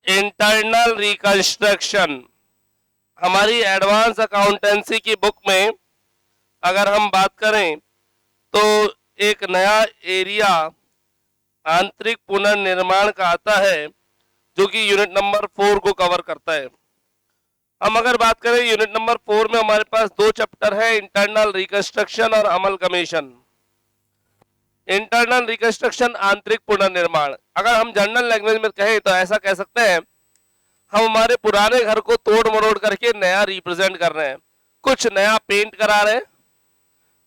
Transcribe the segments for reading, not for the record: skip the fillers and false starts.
Internal reconstruction. हमारी advance accountancy की book में अगर हम बात करें तो एक नया एरिया आंतरिक पुनर्निर्माण का आता है जो कि यूनिट नंबर 4 को कवर करता है। हम अगर बात करें यूनिट नंबर 4 में हमारे पास दो चैप्टर है, इंटरनल रिकंस्ट्रक्शन और अमलगमेशन। इंटरनल रिकंस्ट्रक्शन आंतरिक पुनर्निर्माण, अगर हम जनरल लैंग्वेज में कहें तो ऐसा कह सकते हैं हम हमारे पुराने घर को तोड़ मरोड़ करके नया रिप्रेजेंट कर रहे हैं। कुछ नया पेंट करा रहे हैं,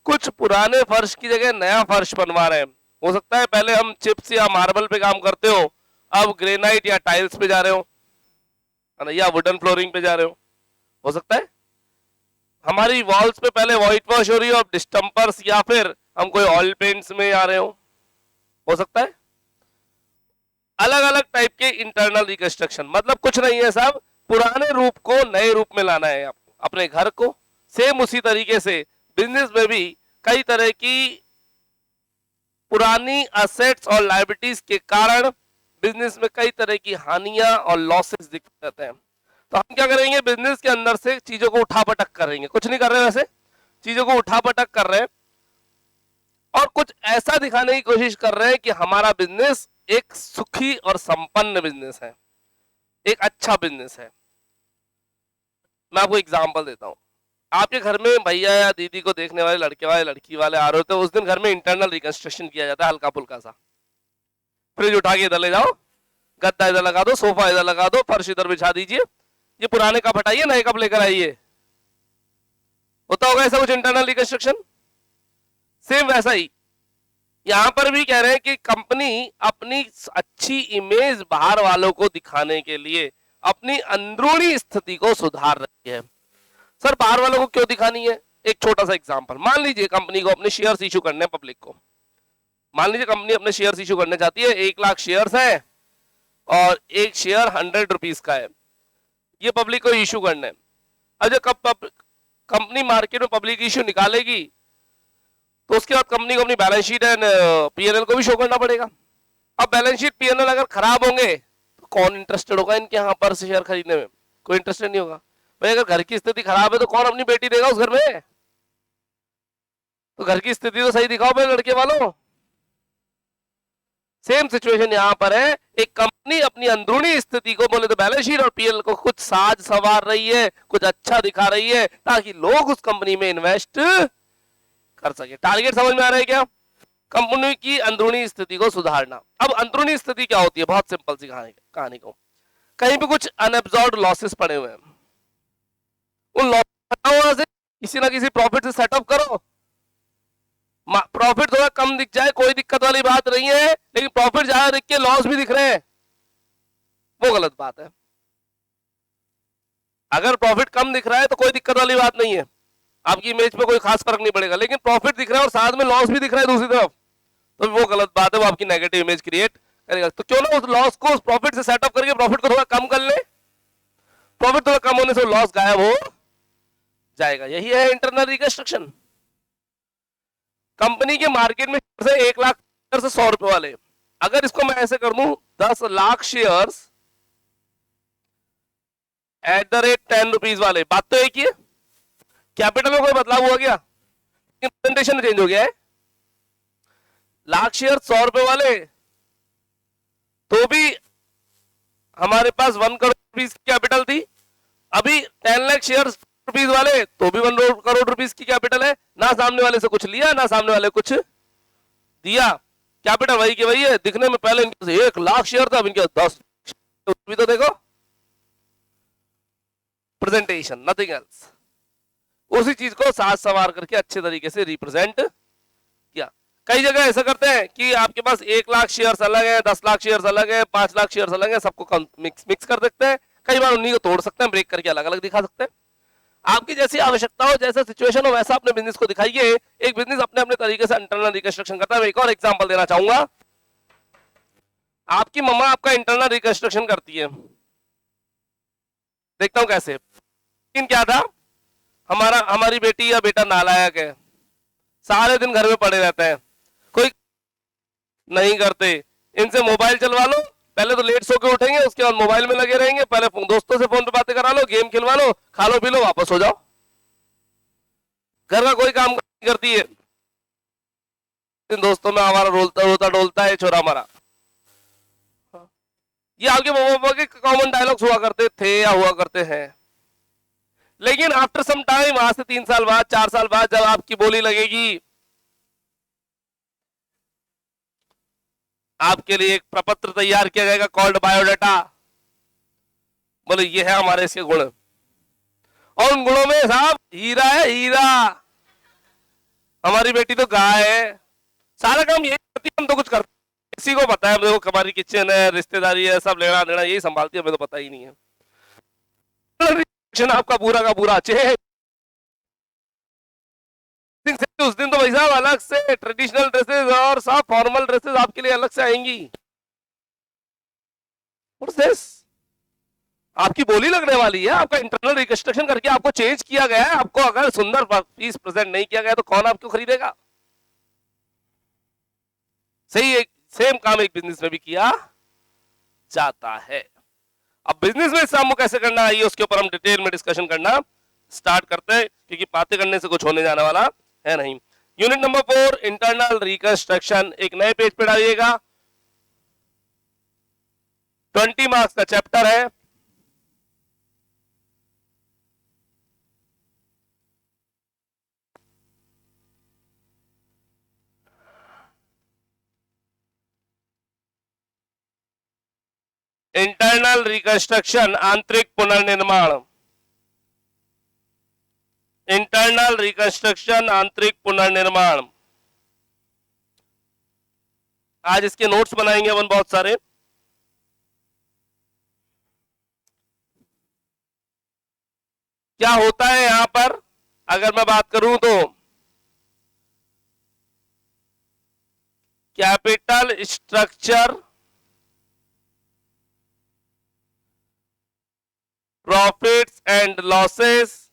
कुछ पुराने फर्श की जगह नया फर्श बनवा रहे हैं। हो सकता है पहले हम चिप्स या मार्बल पे काम करते हो, अब ग्रेनाइट या टाइल्स पे जा रहे हो, या वुडन फ्लोरिंग पे जा रहे हो सकता है हमारी वॉल्स पे पहले व्हाइट वॉश हो रही हो, अब डिस्टम्पर्स या फिर हम कोई ऑयल पेंट्स में आ रहे हो सकता है। अलग अलग टाइप के इंटरनल रिकंस्ट्रक्शन, मतलब कुछ नहीं है साहब, पुराने रूप को नए रूप में लाना है आपको अपने घर को। सेम उसी तरीके से बिजनेस में भी कई तरह की पुरानी असेट्स और लायबिलिटीज के कारण बिजनेस में कई तरह की हानियां और लॉसेस दिखते रहते हैं। तो हम क्या करेंगे, बिजनेस के अंदर से चीजों को उठापटक करेंगे, कुछ नहीं कर रहे वैसे, चीजों को उठापटक कर रहे हैं और कुछ ऐसा दिखाने की कोशिश कर रहे हैं कि हमारा बिजनेस एक सुखी और संपन्न बिजनेस है, एक अच्छा बिजनेस है। मैं आपको एग्जांपल देता हूं। आपके घर में भैया या दीदी को देखने वाले लड़के वाले लड़की वाले आ रहे होते हैं, उस दिन घर में इंटरनल रिकंस्ट्रक्शन किया जाता है हल्का फुल्का सा। फ्रिज उठा के इधर ले जाओ, गद्दा इधर लगा दो, सोफा इधर लगा दो, फर्श इधर बिछा दीजिए, ये पुराने कप हटाइए, नए कप लेकर आइए। होता होगा ऐसा कुछ इंटरनल रिकंस्ट्रक्शन। सेम वैसा ही यहां पर भी कह रहे हैं कि कंपनी अपनी अच्छी इमेज बाहर वालों को दिखाने के लिए अपनी अंदरूनी स्थिति को सुधार रही है। सर बाहर वालों को क्यों दिखानी है? एक छोटा सा एग्जांपल, मान लीजिए कंपनी को अपने शेयर्स इशू करने हैं पब्लिक को। मान लीजिए कंपनी अपने शेयर्स इशू करने चाहती है, 1 लाख शेयर्स है और एक शेयर 100 रुपीज का है, ये पब्लिक को इशू करना है। अब जब कंपनी मार्केट में पब्लिक इशू निकालेगी तो उसके बाद कंपनी को अपनी बैलेंस शीट एंड पीएनएल को भी शो करना पड़ेगा। अब बैलेंस शीट पीएनएल अगर खराब होंगे तो कौन इंटरेस्टेड होगा इनके यहाँ पर शेयर खरीदने में? कोई इंटरेस्टेड नहीं होगा। भाई अगर घर की स्थिति खराब है तो कौन अपनी बेटी देगा उस घर में? तो घर की स्थिति तो सही दिखाओ भाई लड़के वालों। सेम सिचुएशन यहां पर है, एक कंपनी अपनी अंदरूनी स्थिति को बोले तो बैलेंस शीट और पीएल को कुछ साज संवार रही है, कुछ अच्छा दिखा रही है ताकि लोग उस कंपनी में इन्वेस्ट कर सके। टारगेट समझ में आ रहा है क्या? कंपनी की अंदरूनी स्थिति को सुधारना। अब अंदरूनी स्थिति क्या होती है? बहुत सिंपल सी कहानी को, कहीं पे कुछ अनएब्जॉर्ब्ड लॉसेस पड़े हुए हैं, उन लॉस से किसी ना किसी प्रॉफिट से सेटअप करो। प्रॉफिट थोड़ा कम दिख जाए कोई दिक्कत वाली बात नहीं है, लेकिन प्रॉफिट ज्यादा दिख के लॉस भी दिख रहे हैं, वो गलत बात है। अगर प्रॉफिट कम दिख रहा है तो कोई दिक्कत वाली बात नहीं है, आपकी इमेज पे कोई खास फर्क नहीं पड़ेगा। लेकिन प्रॉफिट दिख रहा है और साथ में लॉस भी दिख रहा है दूसरी तरफ, तो वो गलत बात है, वो आपकी नेगेटिव इमेज क्रिएट करेगा। तो क्यों ना उस लॉस को उस प्रॉफिट से सेटअप करके प्रॉफिट को थोड़ा कम कर ले। प्रॉफिट थोड़ा कम होने से लॉस गायब हो जाएगा। यही है इंटरनल रिकंस्ट्रक्शन। कंपनी के मार्केट में से 1 लाख शेयर से 100 रुपए वाले, अगर इसको मैं ऐसे कर दूं 10 lakh shares at the rate 10 rupees वाले, बात तो एक ही है। कैपिटल में कोई बदलाव हुआ क्या? प्रेजेंटेशन चेंज हो गया है। लाख शेयर 100 रुपए वाले तो भी हमारे पास 1 करोड़ रुपीज की कैपिटल थी, अभी 10 लाख शेयर रुपीज वाले तो भी 1 करोड़ रुपीज की कैपिटल है। ना सामने वाले से कुछ लिया ना सामने वाले कुछ दिया, कैपिटल वही की वही है। दिखने में पहले इनके 1 लाख शेयर था, अब इनके 10 भी तो देखो, प्रेजेंटेशन नथिंग एल्स। उसी चीज को साज संवार करके अच्छे तरीके से रिप्रेजेंट किया। कई जगह ऐसा करते हैं कि आपके पास 1 लाख शेयर्स अलग है, 10 लाख शेयर्स अलग है, 5 लाख शेयर्स अलग है, सबको मिक्स कर सकते हैं। कई बार उन्हीं को तोड़ सकते हैं, ब्रेक करके अलग अलग दिखा सकते हैं। आपकी जैसी आवश्यकता हो, जैसा सिचुएशन हो, वैसा अपने बिजनेस को दिखाइए। एक बिजनेस अपने अपने तरीके से इंटरनल रिकंस्ट्रक्शन करता है। मैं एक और एग्जांपल देना चाहूंगा। आपकी मम्मा आपका इंटरनल रिकंस्ट्रक्शन करती है, देखता हूं कैसे। लेकिन क्या था, हमारी बेटी या बेटा नालायक है, सारे दिन घर में पड़े रहते हैं, कोई नहीं करते, इनसे मोबाइल चलवा लो, पहले तो लेट सो के उठेंगे, उसके बाद मोबाइल में लगे रहेंगे, पहले दोस्तों से फोन पे बातें करा लो, गेम खिलवा लो, खा लो पी लो, वापस हो जाओ। घर का कोई काम नहीं करती है। इन दोस्तों में हमारा रोलता रोता डोलता है छोरा हमारा। ये आपके मम्मी पापा के कॉमन डायलॉग्स हुआ करते थे या हुआ करते हैं। लेकिन आफ्टर सम टाइम, आज से 3 साल बाद, 4 साल बाद, जब आपकी बोली लगेगी, आपके लिए एक प्रपत्र तैयार किया जाएगा कॉल्ड बायोडाटा, बोले ये है हमारे इसके गुण, और उन गुणों में साहब हीरा है, हीरा। हमारी बेटी तो गाय है, सारा काम यही करती है, हम तो कुछ करते, किसी को पता है देखो हमारी किचन है, रिश्तेदारी है, सब लेना देना यही संभालती है, हमें तो पता ही नहीं है। आपका पूरा का पूरा चेहरे उस दिन तो भाई साहब अलग से ट्रेडिशनल ड्रेसेस और सब फॉर्मल ड्रेसेस आपके लिए अलग से आएंगी। आपकी बोली लगने वाली है, आपका इंटरनल रिकंस्ट्रक्शन करके आपको चेंज किया गया है। आपको अगर सुंदर पीस प्रेजेंट नहीं किया गया तो कौन आपको खरीदेगा? सही, एक सेम काम एक बिजनेस में भी किया जाता है। अब बिजनेस में इस काम को कैसे करना है, उसके ऊपर हम डिटेल में डिस्कशन करना स्टार्ट करते हैं, क्योंकि बातें करने से कुछ होने जाने वाला है नहीं। Unit number 4, internal reconstruction. एक नए पेज पे डालिएगा, 20 मार्क्स का चैप्टर है। इंटरनल रिकंस्ट्रक्शन, आंतरिक पुनर्निर्माण। इंटरनल रिकंस्ट्रक्शन, आंतरिक पुनर्निर्माण। आज इसके नोट्स बनाएंगे अपन बहुत सारे। क्या होता है यहां पर, अगर मैं बात करूं तो capital structure, profits and losses,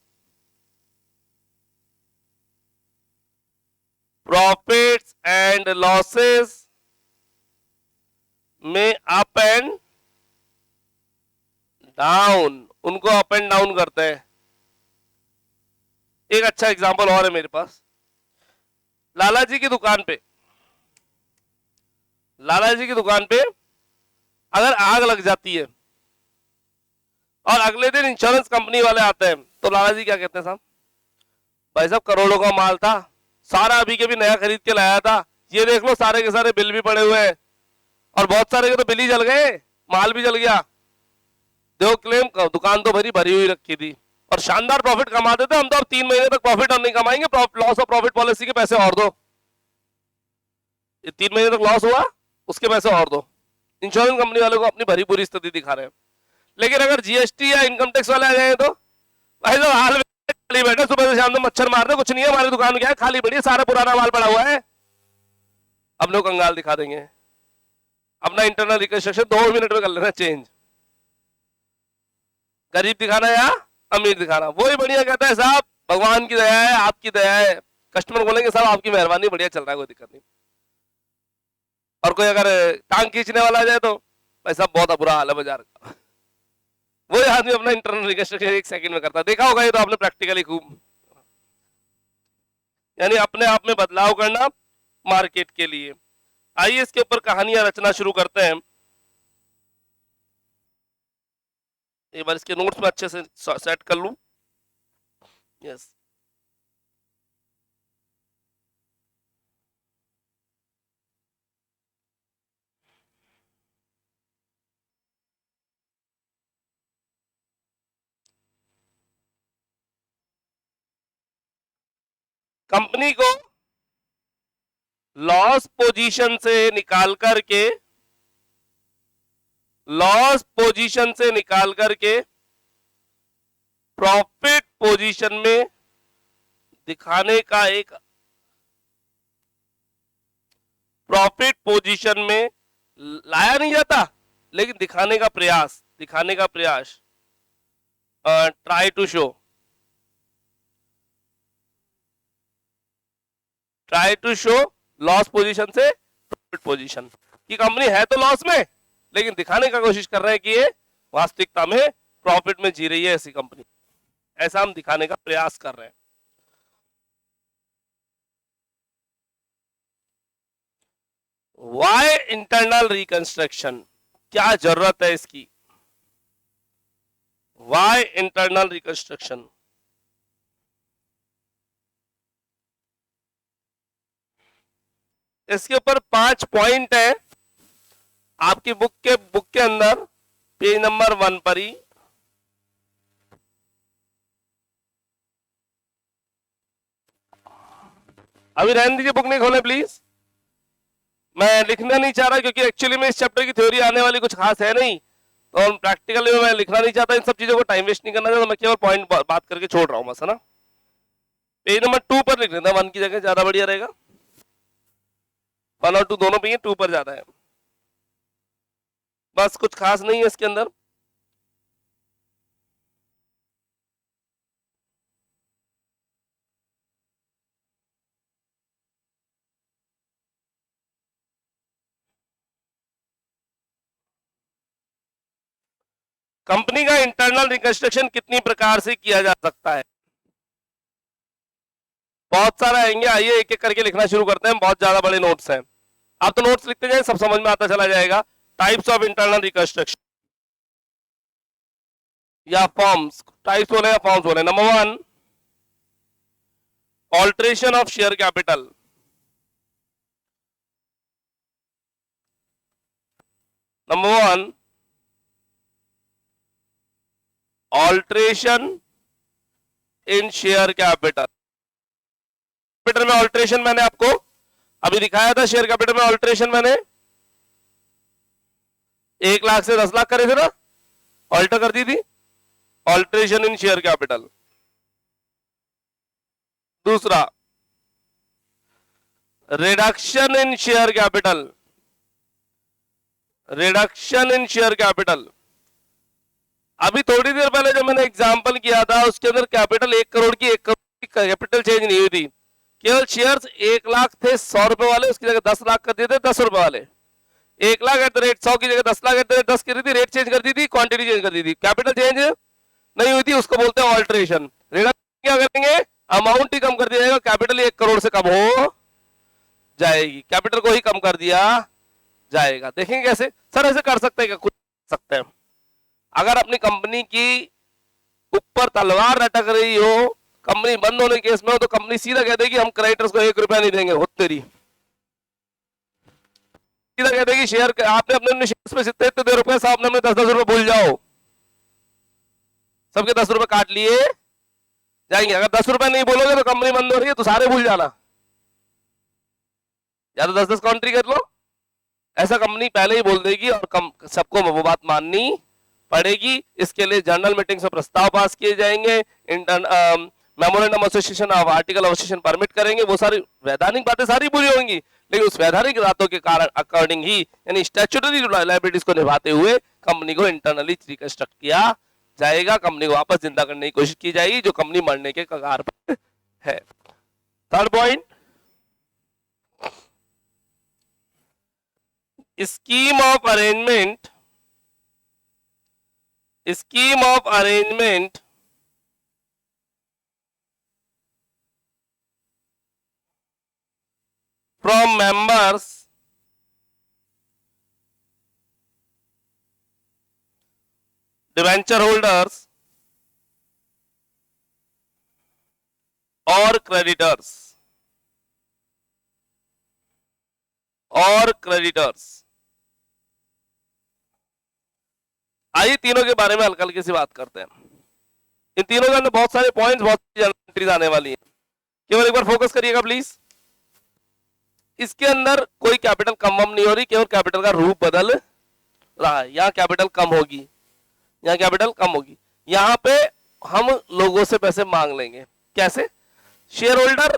profits and losses में अप एंड डाउन, उनको अप एंड डाउन करते हैं। एक अच्छा एग्जांपल और है मेरे पास। लाला जी की दुकान पे, लाला जी की दुकान पे अगर आग लग जाती है और अगले दिन इंश्योरेंस कंपनी वाले आते हैं, तो लाला जी क्या कहते हैं? साहब भाई साहब करोड़ों का माल था, सारा अभी के भी नया खरीद के लाया था, ये देख लो सारे के सारे बिल भी पड़े हुए हैं, और बहुत सारे के तो बिल ही जल गए, माल भी जल गया, देखो क्लेम, दुकान तो भरी भरी हुई रखी थी, और शानदार प्रॉफिट कमाते थे हम तो, अब 3 महीने तक प्रॉफिट और नहीं कमाएंगे, लॉस ऑफ प्रॉफिट पॉलिसी के पैसे और दो। ये 3 महीने तक लॉस हुआ, उसके पैसे और दो। इंश्योरेंस कंपनी वालों को अपनी भरी पूरी स्थिति दिखा रहे हैं। लेकिन अगर जीएसटी या इनकम टैक्स वाले आ जाए तो भाई साहब हाल खाली बैठे, सुबह से शाम तक मच्छर मार रहे, कुछ नहीं है, हमारी दुकान क्या है, खाली पड़ी है, सारा पुराना माल पड़ा हुआ है। अब लोग कंगाल दिखा देंगे। अपना इंटरनल रिकंस्ट्रक्शन 2 मिनट में कर लेना चेंज। गरीब दिखाना या अमीर दिखाना, वही बढ़िया कहता है साहब भगवान की दया है, आपकी दया है। कस्टमर बोलेंगे साहब आपकी मेहरबानी, बढ़िया चल रहा है, कोई दिक्कत नहीं। और कोई अगर टांग खींचने वाला आ जाए तो भाई साहब बहुत बुरा हाल है बाजार का। वही आदमी अपना इंटरनल रिकंस्ट्रक्शन 1 सेकंड में करता है। देखा होगा ये तो आपने प्रैक्टिकली खूब। यानी अपने आप में बदलाव करना मार्केट के लिए। आइए इसके ऊपर कहानियां रचना शुरू करते हैं। एक बार इसके नोट्स में अच्छे से सेट कर लूं। यस, कंपनी को लॉस पोजीशन से निकाल करके, लॉस पोजीशन से निकाल करके प्रॉफिट पोजीशन में दिखाने का एक, प्रॉफिट पोजीशन में लाया नहीं जाता लेकिन दिखाने का प्रयास, दिखाने का प्रयास, try to show, try to show loss position से प्रॉफिट पोजीशन। की कंपनी है तो लॉस में लेकिन दिखाने का कोशिश कर रहे हैं कि ये वास्तविकता में प्रॉफिट में जी रही है ऐसी कंपनी, ऐसा हम दिखाने का प्रयास कर रहे हैं। वाई इंटरनल रिकंस्ट्रक्शन, क्या जरूरत है इसकी? वाई इंटरनल रिकंस्ट्रक्शन, इसके ऊपर 5 पॉइंट है आपकी बुक के अंदर, पेज नंबर 1 पर ही। अभी रहने दीजिए, बुक नहीं खोले प्लीज। मैं लिखना नहीं चाह रहा क्योंकि एक्चुअली में इस चैप्टर की थ्योरी आने वाली कुछ खास है नहीं, तो प्रैक्टिकली में मैं लिखना नहीं चाहता, इन सब चीजों को टाइम वेस्ट नहीं करना चाहता, मैं केवल पॉइंट बात करके छोड़ रहा हूं बस, है ना। पेज नंबर 2 पर लिख लेना, 1 की जगह, ज्यादा बढ़िया रहेगा। 1 और 2 दोनों पे ही, 2 पर ज्यादा है। बस कुछ खास नहीं है इसके अंदर। कंपनी का इंटरनल रिकंस्ट्रक्शन कितनी प्रकार से किया जा सकता है? बहुत सारा आएंगे, आइए एक एक करके लिखना शुरू करते हैं, बहुत ज्यादा बड़े नोट्स हैं। आप तो नोट्स लिखते जाए, सब समझ में आता चला जाएगा। टाइप्स ऑफ इंटरनल रिकंस्ट्रक्शन या फॉर्म्स, टाइप्स बोले या फॉर्म्स बोले। Number 1, alteration of share capital. Number 1, alteration in share capital. Capital में ऑल्ट्रेशन मैंने आपको अभी दिखाया था, शेयर कैपिटल में ऑल्ट्रेशन मैंने 1 लाख से 10 लाख करे थे ना, ऑल्टर कर दी थी, ऑल्ट्रेशन इन शेयर कैपिटल। दूसरा, reduction in share capital. Reduction in share capital, अभी थोड़ी देर पहले जो मैंने एग्जांपल किया था उसके अंदर कैपिटल 1 करोड़ की, 1 करोड़ की कैपिटल चेंज नहीं हुई थी, केवल शेयर्स 1 लाख थे 100 रुपए वाले, उसकी जगह 10 लाख कर दिए थे 10 रुपए वाले। 1 लाख एट द रेट 100 की जगह 10 लाख एट द रेट 10 कर दी थी, रेट चेंज कर दी थी, क्वांटिटी चेंज कर दी थी, कैपिटल चेंज नहीं हुई थी, उसको बोलते हैं ऑल्ट्रेशन। रिडक्शन क्या करेंगे, अमाउंट ही कम कर दिया जाएगा, कैपिटल 1 करोड़ से कम हो जाएगी, कैपिटल को ही कम कर दिया जाएगा। देखेंगे कैसे सर, ऐसे कर सकते हैं क्या? कुछ सकते हैं। अगर अपनी कंपनी की ऊपर तलवार लटक रही हो, कंपनी बंद होने केस में हो, तो कंपनी सीधा कह देगी हम क्रेडिटर्स को 1 रुपया नहीं देंगे, हो तेरी। सीधा कह देगी शेयर आपने अपने शेयर पे जितने दे रुपए साहब ने 10-10 रुपए भूल जाओ, सबके 10 रुपए काट लिए जाएंगे। अगर 10 रुपए नहीं बोलोगे तो कंपनी बंद हो रही है तो सारे भूल जाना, या तो 10-10 काउंट्री कर लो, ऐसा कंपनी पहले ही बोल देगी और सबको वो बात माननी पड़ेगी। इसके लिए जनरल मीटिंग से प्रस्ताव पास किए जाएंगे, memorandum association of article association permit करेंगे, वो सारी वैधानिक बातें सारी पूरी होंगी, लेकिन उस वैधानिक बातों के कारण अकॉर्डिंग ही, यानी स्टैट्यूटरी लायबिलिटीज को निभाते हुए कंपनी को इंटरनली रिकंस्ट्रक्ट किया जाएगा, कंपनी को वापस जिंदा करने की कोशिश की जाएगी जो कंपनी मरने के कगार पर है। Third point, scheme of arrangement, scheme of arrangement from members debenture holders or creditors आइए तीनों के बारे में हल्का हल्की सी बात करते हैं। इन तीनों के अंदर बहुत सारे पॉइंट्स, बहुत सारी एंट्रीज आने वाली हैं, केवल एक बार फोकस करिएगा प्लीज। इसके अंदर कोई कैपिटल कम नहीं हो रही, केवल कैपिटल का रूप बदल रहा है। यहाँ कैपिटल कम होगी, यहाँ कैपिटल कम होगी, यहाँ पे हम लोगों से पैसे मांग लेंगे। कैसे? शेयर होल्डर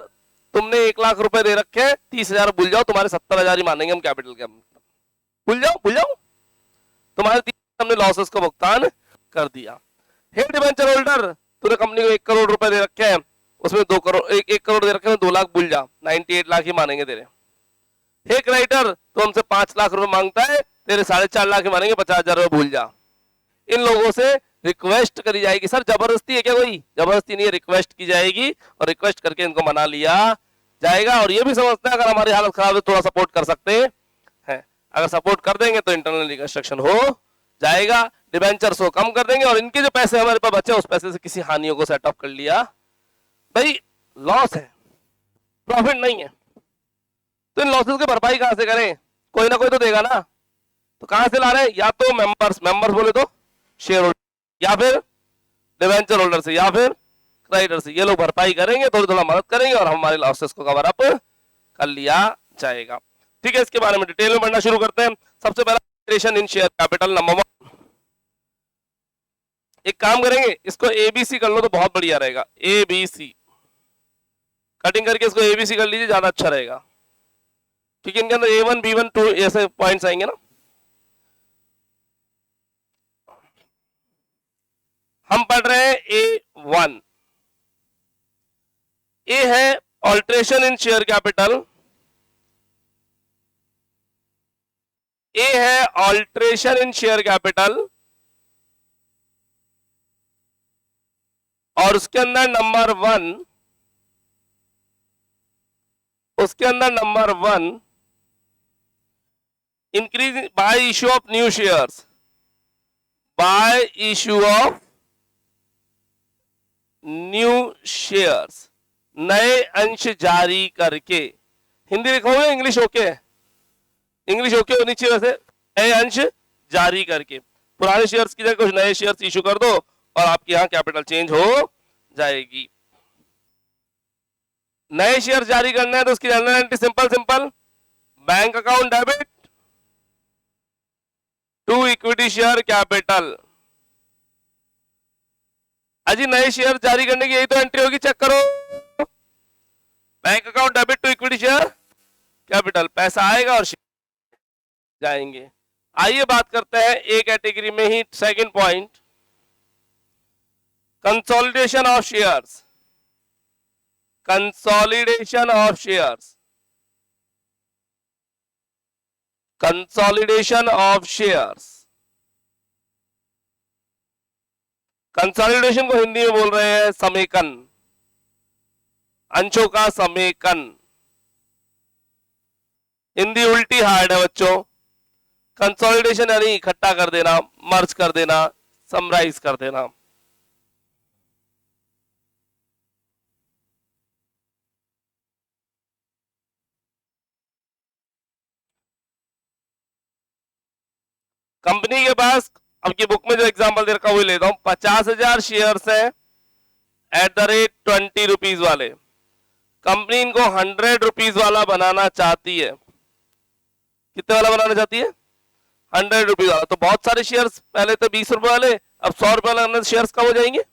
तुमने 1 लाख रुपए दे रखे हैं, 30,000 भूल जाओ, तुम्हारे 70,000 ही मानेंगे हम कैपिटल के। भूल जाओ तुम्हारे हमने लॉसेस को भुगतान कर दिया। हेड डिबेंचर होल्डर, तूने कंपनी को 1 करोड़ रुपए दे रखे हैं, उसमें 2 करोड़ 1 करोड़ दे रखे हैं, 2 लाख भूल जा, 98 लाख ही मानेंगे तेरे। हे क्रेडिटर, तो हमसे 5 लाख रुपए मांगता है, तेरे 4.5 लाख ही मानेंगे, 50,000 रुपये भूल जा। इन लोगों से रिक्वेस्ट करी जाएगी। सर जबरदस्ती है क्या? कोई जबरदस्ती नहीं है, रिक्वेस्ट की जाएगी और रिक्वेस्ट करके इनको मना लिया जाएगा। और ये भी समझते हैं अगर हमारी हालत खराब है थोड़ा सपोर्ट कर सकते हैं, अगर सपोर्ट कर देंगे तो इंटरनल रिकंस्ट्रक्शन हो जाएगा, डिबेंचर्स को कम कर देंगे और इनके जो पैसे हमारे पास बचे उस पैसे से किसी हानियों को सेट अप कर लिया। भाई लॉस है, प्रॉफिट नहीं है, तो इन लॉसेस की भरपाई कहां से करें? कोई ना कोई तो देगा ना। तो कहां से ला रहे हैं? या तो मेंबर्स बोले तो शेयर होल्डर, या फिर डिवेंचर होल्डर से, या फिर क्रेडिटर से। ये लोग भरपाई करेंगे, थोड़ी थोड़ा मदद करेंगे और हमारे लॉसेस को कवर अप कर लिया जाएगा। ठीक है, इसके बारे में डिटेल में पढ़ना शुरू करते हैं। सबसे पहला ऑल्ट्रेशन इन शेयर कैपिटल नंबर 1। एक काम करेंगे, इसको एबीसी कर लो तो बहुत बढ़िया रहेगा। एबीसी कटिंग करके इसको एबीसी कर लीजिए, ज्यादा अच्छा रहेगा। ठीक है, इनके अंदर A1 B1 2 ऐसे पॉइंट्स आएंगे ना। हम पढ़ रहे हैं A1। ए है ऑल्ट्रेशन इन शेयर कैपिटल, ए है ऑल्ट्रेशन इन शेयर कैपिटल और उसके अंदर नंबर 1, उसके अंदर number 1 increase by issue of new shares, bye issue of new shares, नए अंश जारी करके। हिंदी लिखोगे इंग्लिश ओके? इंग्लिश ओके होनी चाहिए वैसे। नए अंश जारी करके, पुराने शेयर्स की जगह कुछ नए शेयर्स इशू कर दो और आपके यहां कैपिटल चेंज हो जाएगी। नए शेयर जारी करना है तो उसकी general entry simple bank account debit to equity share capital. अजी नए शेयर जारी करने की यही तो एंट्री होगी, चेक करो। Bank account debit to equity share capital, पैसा आएगा और जाएंगे। आइए बात करते हैं ए कैटेगरी में ही second point, consolidation of shares. Consolidation of shares, consolidation of shares. Consolidation को हिंदी में बोल रहे हैं समेकन, अंशों का समेकन। हिंदी उल्टी हार्ड है बच्चों। कंसोलिडेशन यानी इकट्ठा कर देना, मर्ज कर देना, समराइज कर देना। कंपनी के पास, अब की बुक में जो एग्जांपल दे रखा है वही लेता हूं, 50,000 शेयर्स है एट द रेट 20 रुपीज वाले। कंपनी इनको 100 रुपीज वाला बनाना चाहती है। कितने वाला बनाना चाहती है? 100 रुपीज वाला। तो बहुत सारे शेयर्स, पहले तो 20 रुपए वाले, अब 100 रुपए वाले शेयर्स कब हो जाएंगे?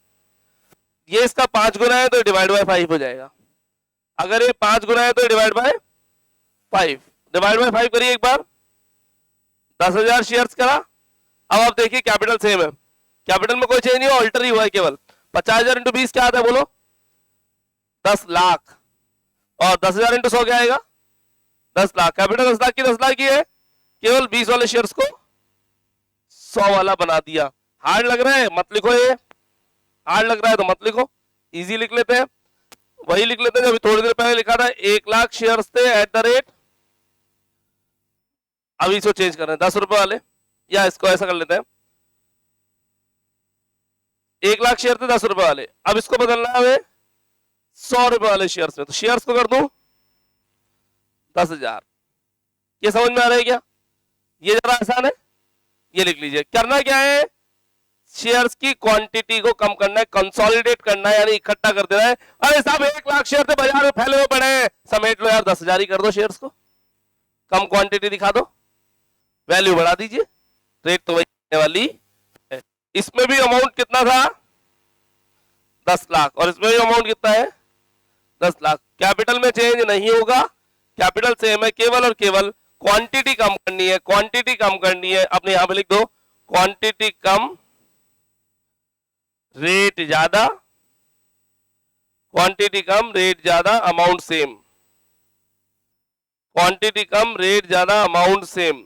ये इसका 5 गुना है तो डिवाइड बाय 5 हो जाएगा। अगर ये 5 गुना है तो डिवाइड बाय 5, डिवाइड बाय 5 करिए एक बार, 10,000 शेयर्स करा। अब आप देखिए कैपिटल सेम है, कैपिटल में कोई चेंज नहीं हुआ, अल्टर ही हुआ है केवल। 50,000 इंटू 20 क्या आता है बोलो? 10 लाख। और 10,000 इंटू 100 क्या आएगा? 10 लाख। कैपिटल 10 लाख की 10 लाख की है, केवल 20 वाले शेयर्स को 100 वाला बना दिया। हार्ड लग रहा है मत लिखो, ये हार्ड लग रहा है तो मत लिखो, इजी लिख लेते हैं। वही लिख लेते हैं जो थोड़ी देर पहले लिखा था, 1 लाख शेयर्स थे एट द रेट, अभी इसको चेंज कर रहे हैं 10 रुपए वाले, या इसको ऐसा कर लेते हैं, 1 लाख शेयर थे 10 रुपए वाले, अब इसको बदलना है हमें 100 रुपए वाले शेयर्स में। तो शेयर्स को कर दूं 10,000। ये समझ में आ रहा है क्या? ये जरा आसान है, ये लिख लीजिए। करना क्या है? शेयर्स की क्वांटिटी को कम करना है, कंसोलिडेट करना है, यानी इकट्ठा कर देना है। अरे साहब 1 लाख शेयर थे बाजार में फैले हुए पड़े हैं, समेट लो यार, 10,000 ही कर दो शेयर्स को, कम क्वांटिटी दिखा दो, वैल्यू बढ़ा दीजिए, रेट तो वही वाली है। इसमें भी अमाउंट कितना था? 10 लाख, और इसमें भी अमाउंट कितना है? 10 लाख। कैपिटल में चेंज नहीं होगा, कैपिटल सेम है, केवल और केवल क्वांटिटी कम करनी है। क्वांटिटी कम करनी है, अपने यहां पे लिख दो, क्वांटिटी कम रेट ज्यादा, क्वांटिटी कम रेट ज्यादा, अमाउंट सेम। क्वांटिटी कम रेट ज्यादा, अमाउंट सेम।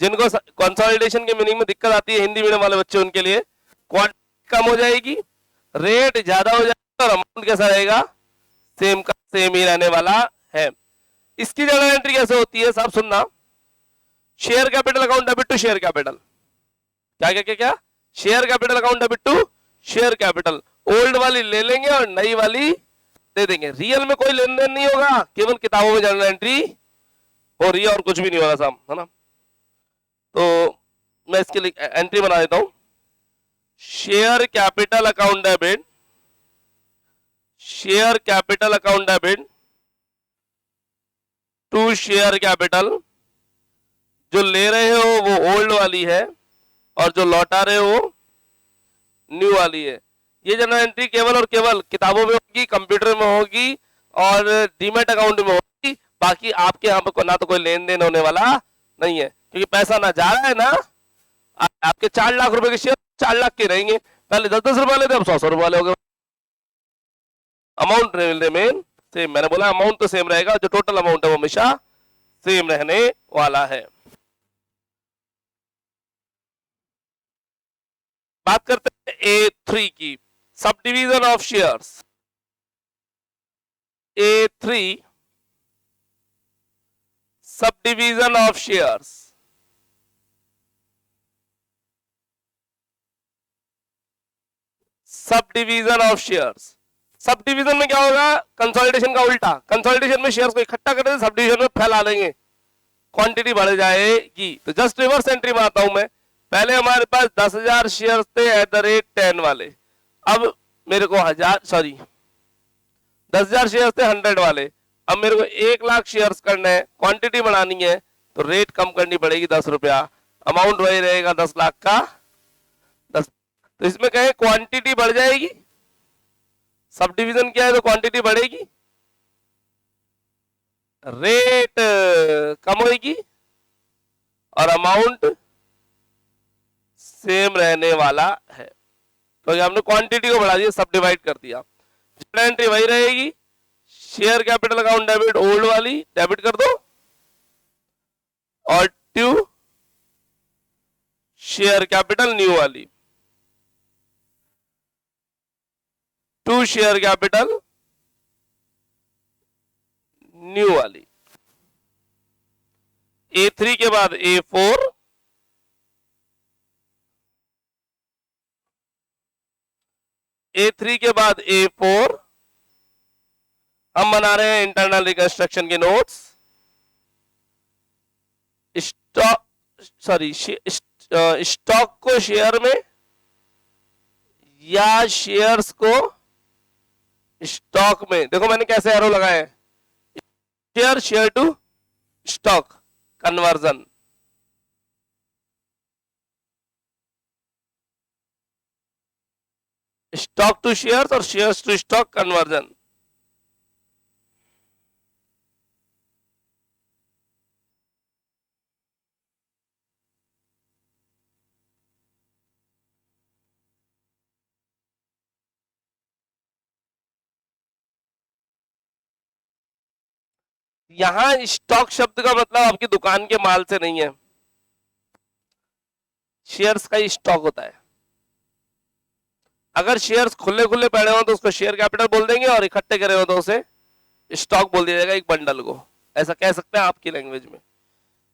जिनको कंसोलिडेशन के मीनिंग में दिक्कत आती है हिंदी मीडियम वाले बच्चे, उनके लिए क्वांटिटी कम हो जाएगी, रेट ज्यादा हो जाएगा और अमाउंट कैसा रहेगा, सेम का सेम ही रहने वाला है। इसकी जर्नल एंट्री कैसे होती है साहब सुनना, share capital account debit to share capital, क्या क्या क्या क्या, share capital account debit to share capital, old वाली ले लेंगे और नई वाली दे देंगे। रियल में कोई लेन देन नहीं होगा, केवल किताबों में जर्नल एंट्री हो रही है और कुछ भी नहीं हो रहा साहब, है ना। तो मैं इसके लिए एंट्री बना देता हूं, share capital account debit, share capital account debit to share capital, जो ले रहे हो वो ओल्ड वाली है और जो लौटा रहे हो न्यू वाली है। ये जनरल एंट्री केवल और केवल किताबों में होगी, कंप्यूटर में होगी और डीमैट अकाउंट में होगी। बाकी आपके यहाँ पे ना तो कोई लेन देन होने वाला नहीं है, क्योंकि पैसा ना जा रहा है ना, आपके 4 लाख रुपए के शेयर 4 लाख के रहेंगे, पहले 10-10 रुपए वाले थे, अब 100-100 रुपए वाले हो गए। अमाउंट रिमेन सेम, मैंने बोला अमाउंट तो सेम रहेगा, जो टोटल अमाउंट है वो हमेशा सेम रहने वाला है। बात करते हैं A3 की, sub division of shares. A3 sub division of shares, sub division of shares. Sub division में क्या होगा, कंसोलिडेशन का उल्टा, कंसोलिडेशन में शेयर्स को इकट्ठा कर देते, सब डिवीजन में फैला देंगे, क्वांटिटी बढ़ जाएगी। तो जस्ट रिवर्स एंट्री मारता हूं मैं, पहले हमारे पास 10,000 शेयर्स थे @10 वाले, अब मेरे को 10,000 शेयर्स थे 100 वाले, अब मेरे को 1 लाख शेयर्स करने हैं, क्वांटिटी बढ़ानी है तो रेट कम करनी पड़ेगी 10 रुपया, अमाउंट वही रहेगा 10 लाख का 10। तो इसमें कहे क्वांटिटी बढ़ जाएगी, सब डिवीजन क्या है तो क्वांटिटी बढ़ेगी, रेट कम होगी और अमाउंट सेम रहने वाला है। तो हमने क्वांटिटी को बढ़ा दिया, सब डिवाइड कर दिया, जनरल एंट्री वही रहेगी, share capital account debit old वाली डेबिट कर दो और टू शेयर कैपिटल न्यू वाली, टू शेयर कैपिटल न्यू वाली। A3 के बाद A4, A3 के बाद A4 हम बना रहे हैं इंटरनल रिकंस्ट्रक्शन के नोट्स। स्टॉक को शेयर में या शेयर्स को स्टॉक में, देखो मैंने कैसे एरो लगाए हैं, share to stock conversion, stock to shares और शेयर्स टू स्टॉक कन्वर्जन। यहां स्टॉक शब्द का मतलब आपकी दुकान के माल से नहीं है, शेयर्स का ही स्टॉक होता है। अगर शेयर्स खुले खुले पड़े हो तो उसको शेयर कैपिटल बोल देंगे और इकट्ठे करे हो तो उसे स्टॉक बोल दिया जाएगा, एक बंडल को, ऐसा कह सकते हैं आपकी लैंग्वेज में।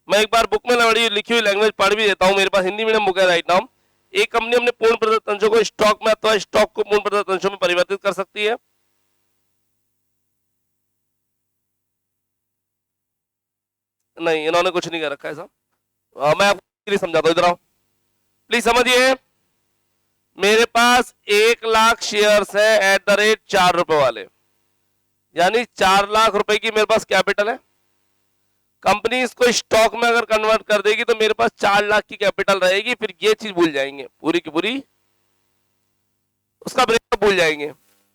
मैं एक बार बुक में लिखी हुई लैंग्वेज पढ़ भी देता हूं, मेरे पास हिंदी मीडियम बुक है राइट नाउ। एक कंपनी अपने पूर्ण प्रदत्त अंशों को स्टॉक में अथवा स्टॉक को पूर्ण प्रदत्त अंशों में परिवर्तित कर सकती है। नहीं, इन्होंने कुछ नहीं कर रखा है साहब, मैं आपको समझाता हूं, इधर आओ प्लीज समझिए। मेरे पास 1 लाख शेयर्स है @4 रुपए वाले, यानी 4 लाख रुपए की मेरे पास कैपिटल है। कंपनी इसको स्टॉक में अगर कन्वर्ट कर देगी तो मेरे पास 4 लाख की कैपिटल रहेगी। फिर ये चीज भूल जाएंगे पूरी की पूरी, उसका ब्रेकअप भूल जाएंगे।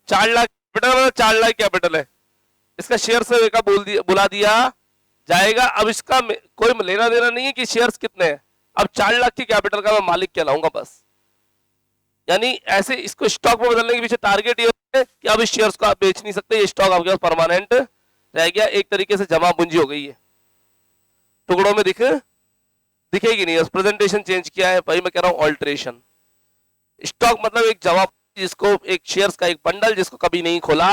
4 लाख कैपिटल मतलब 4 लाख कैपिटल है, इसका शेयर से बुला दिया जाएगा। अब इसका कोई लेना देना नहीं है कि शेयर्स कितने हैं, अब 4 लाख की कैपिटल का मैं मालिक कहलाऊंगा बस। यानी ऐसे इसको स्टॉक में बदलने के पीछे टारगेट ये है कि अब इस शेयर्स को आप बेच नहीं सकते, ये स्टॉक आपके पास परमानेंट रह गया, एक तरीके से जमा पूंजी हो गई है, टुकड़ों में दिख दिखेगी नहीं, प्रेजेंटेशन चेंज किया है भाई, मैं कह रहा हूं ऑल्टरेशन। स्टॉक मतलब एक जमा, जिसको एक शेयर्स का एक बंडल जिसको कभी नहीं खोला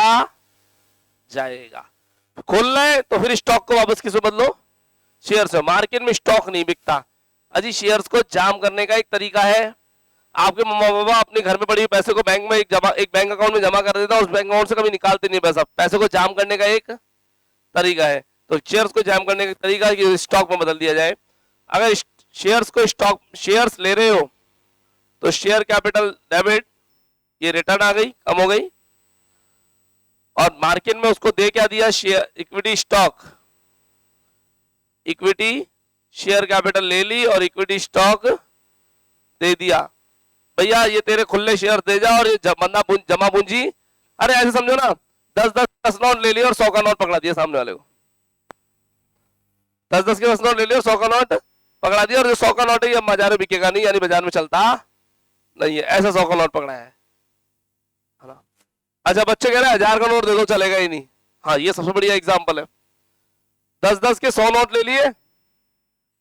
जाएगा। खोलना है तो फिर स्टॉक को वापस किसमें बदलो, शेयर्स में। मार्केट में स्टॉक नहीं बिकता अजी, शेयर्स को जाम करने का एक तरीका है। आपके मम्मा पापा अपने घर में पड़ी हुई पैसे को बैंक में एक बैंक अकाउंट में जमा कर देता, उस बैंक अकाउंट से कभी निकालते नहीं पैसा। पैसे को जाम करने का एक तरीका है, तो शेयर्स को जाम करने का तरीका है कि स्टॉक में बदल दिया जाए। अगर शेयर्स को स्टॉक शेयर्स ले रहे हो तो शेयर कैपिटल डेबिट, ये रिटर्न आ गई, कम हो गई, और मार्केट में उसको दे क्या दिया, share equity stock, equity share capital ले ली और इक्विटी स्टॉक दे दिया। भैया ये तेरे खुले शेयर दे जा और ये जमा पूंजी, अरे ऐसे समझो ना, 10 नोट ले लिया और 100 का नोट पकड़ा दिया सामने वाले को। 10 के 10 नोट ले लिया और 100 का नोट पकड़ा दिया, और जो 100 का नोट है ये बाजार में बिकेगा नहीं, यानी बाजार में चलता नहीं है, ऐसा 100 का नोट पकड़ा है ना। अच्छा बच्चे कह रहे हैं 1000 का नोट दे दो, चलेगा ही नहीं। हाँ ये सबसे बढ़िया एग्जाम्पल है। 10 के 100 नोट ले लिए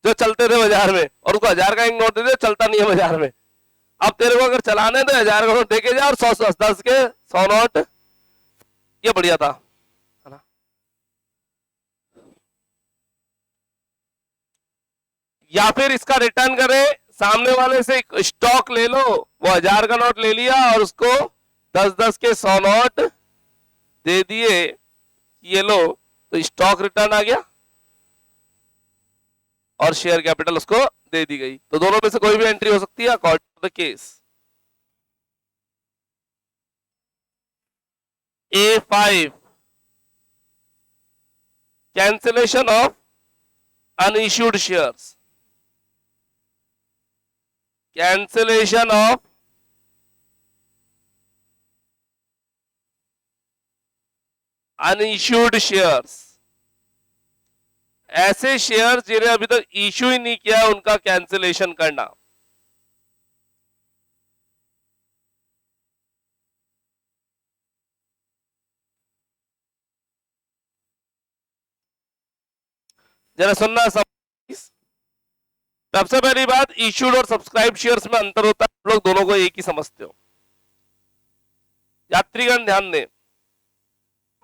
जो चलते थे बाजार में, और उसको 1000 का एक नोट दे दिया, चलता नहीं है बाजार में। अब तेरे को अगर चलाने तो 1000 का नोट देके जा और 10 के 100 नोट, ये बढ़िया था, है ना। या फिर इसका रिटर्न करे, सामने वाले से स्टॉक ले लो, वो 1000 का नोट ले लिया और उसको 10 के 100 नोट दे दिए, ये लो, तो स्टॉक रिटर्न आ गया और शेयर कैपिटल उसको दे दी गई। तो दोनों में से कोई भी एंट्री हो सकती है according to the case. A5 cancellation of unissued shares, cancellation of unissued shares, ऐसे शेयर्स जिन्हें अभी तक इश्यू ही नहीं किया उनका कैंसिलेशन करना। जरा सुनना सब। सबसे पहली बात, इश्यूड और सब्सक्राइब शेयर्स में अंतर होता है, आप लोग दोनों को एक ही समझते हो, यात्रीगण ध्यान दें।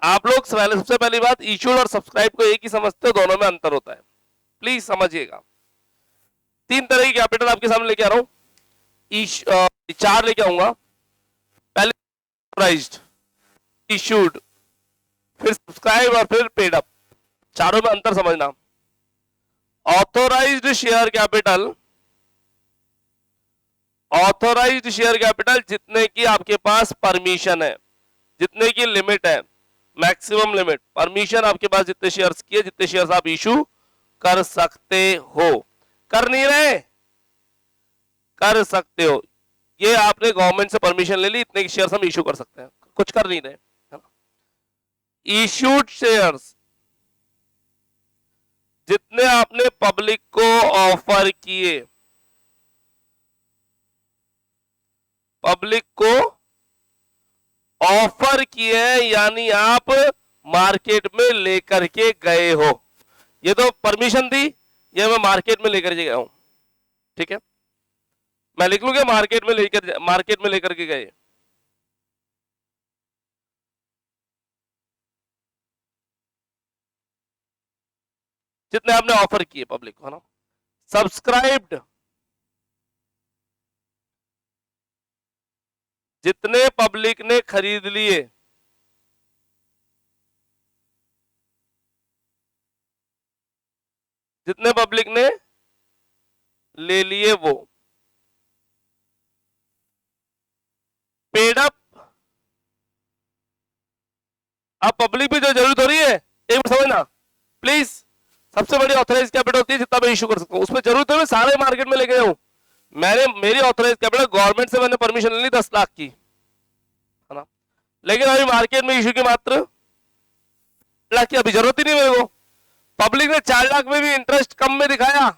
आप लोग सबसे पहली बात, इश्यूड और सब्सक्राइब को एक ही समझते हो, दोनों में अंतर होता है, प्लीज समझिएगा। 3 तरह की कैपिटल आपके सामने लेके आ रहा हूं, 4 लेके आऊंगा। पहले ऑथराइज्ड, इश्यूड, फिर सब्सक्राइब और फिर पेड अप। चारों में अंतर समझना। Authorised share capital, authorised share capital जितने की आपके पास परमिशन है, जितने की लिमिट है, मैक्सिमम लिमिट, परमिशन आपके पास जितने शेयर्स की है, जितने शेयर्स आप इशू कर सकते हो। कर नहीं रहे, कर सकते हो, ये आपने गवर्नमेंट से परमिशन ले ली, इतने के शेयर्स हम इशू कर सकते हैं, कुछ कर नहीं रहे, है ना। इशूड शेयर्स, जितने आपने पब्लिक को ऑफर किए, पब्लिक को ऑफर किए, यानी आप मार्केट में लेकर के गए हो। ये तो परमिशन थी, ये मैं मार्केट में लेकर के गया हूं, ठीक है, मैं लिख लूंगा मार्केट में लेकर के गए। जितने आपने ऑफर किए पब्लिक को, है ना। सब्सक्राइब्ड, जितने पब्लिक ने खरीद लिए, जितने पब्लिक ने ले लिए वो। पेड अप, अब पब्लिक भी जो जरूरत हो रही है, एक बार समझना प्लीज, सबसे बड़ी ऑथराइज कैपिटल होती है जितना मैं इशू कर सकता हूं, उसमें जरूरत है मैं सारे मार्केट में लेके जाऊं। मेरी ऑथराइज कैपिटल गवर्नमेंट से मैंने परमिशन ले ली 10 लाख की, है ना, लेकिन अभी मार्केट में इशू की मात्र लाख की अभी जरूरत ही नहीं मेरे को। पब्लिक ने 4 लाख में भी इंटरेस्ट कम में दिखाया,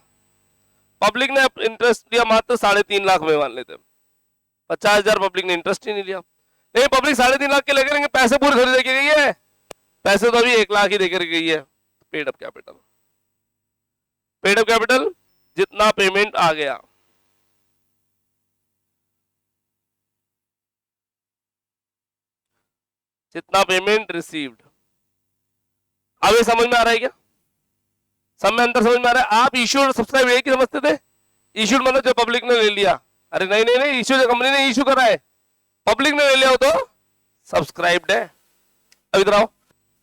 पब्लिक ने इंटरेस्ट लिया मात्र 3.5 लाख में, मान लेते 50,000 पब्लिक ने इंटरेस्ट ही नहीं लिया। नहीं, पब्लिक 3.5 लाख के लेकर गए, पैसे पूरे थोड़ी देके गई है, पैसे तो अभी 1 लाख ही देकर गई है। Paid up capital, paid up capital कितना पेमेंट आ गया। कितना पेमेंट रिसीव्ड। अब ये समझ में आ रहा है क्या? सब में अंतर समझ में आ रहा है? आप इश्यूड सब्सक्राइब एक ही समझते थे। इश्यूड मतलब जो पब्लिक ने ले लिया। अरे नहीं नहीं नहीं, इश्यू जो कंपनी ने इश्यू करा है, पब्लिक ने ले लिया हो तो सब्सक्राइब्ड है। अब इधर आओ,